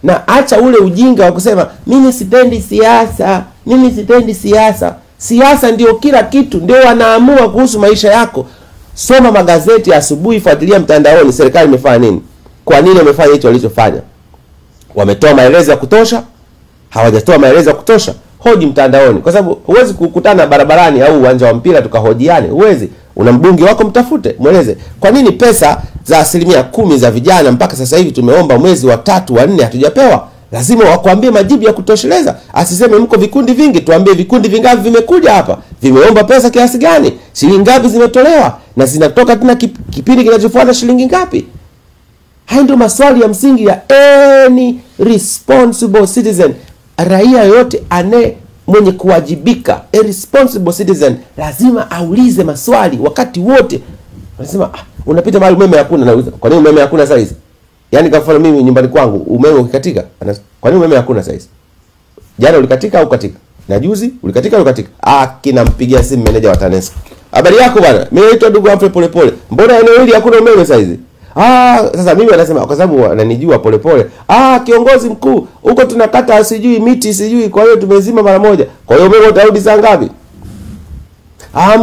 Na acha ule ujinga wa kusema mimi sipendi siasa, mimi sipendi siasa. Siasa ndio kila kitu, ndio wanaamua kuhusu maisha yako. Soma magazeti asubuhi, fuatilia mtandaoni serikali imefanya nini. Kwa nini wamefanya hicho walichofanya? Wametoa maelezo ya kutosha? Hawajatoa maelezo ya kutosha? Hoji mtandaoni, kwa sababu huwezi kukutana barabarani au uwanja wa mpira tukahojiane. Huwezi. Una mbunge wako, mtafute, mweleze kwa nini pesa za 10% za vijana mpaka sasa hivi tumeomba mwezi wa 3 wa 4 hatujapewa. Lazima wakwambie majibu ya kutosheleza. Asiseme mko vikundi vingi, tuambie vikundi vingapi vimekuja hapa, vimeomba pesa kiasi gani, shilingi ngapi zimetolewa, na zinatoka tena kipindi kinachofuata shilingi ngapi. Hayo ndio maswali ya msingi ya any responsible citizen. Raia yote mwenye kuwajibika, a responsible citizen, lazima aulize maswali wakati wote. Unasema unapita mahali umeme hakuna, nauliza kwa nini umeme hakuna sasa hizi? Yaani kwa mfano mimi nyumbani kwangu umeme ukikatika, kwa nini umeme hakuna sasa hizi? Jana ulikatika au katika? Na juzi ulikatika au katika? Kinampigia simu meneja wa TANESCO. Habari yako bwana? Mimi naitwa ndugu Humphrey Polepole. Mbona eneo hili hakuna umeme sasa hizi? Sasa mimi anasema kwa sababu ananijua Polepole. Kiongozi mkuu, huko tunakata sijui miti sijui, kwa hiyo tumezima mara moja. Kwa hiyo umeme utarudi saa ngapi?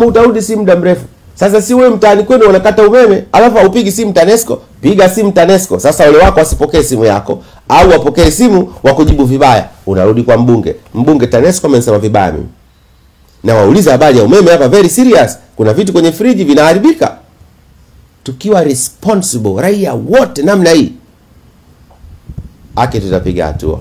Utarudi si muda mrefu. Sasa si wewe mtaani kwenu unakata umeme, alafu upigi simu TANESCO, piga simu TANESCO. Sasa wale wako wasipokee simu yako au wapokee simu wakujibu vibaya, unarudi kwa mbunge. Mbunge, TANESCO amesema vibaya mimi. Na waulize habari ya umeme hapa, very serious. Kuna vitu kwenye friji vinaharibika. Tukiwa responsible raia wote namna hii, tutapiga hatua.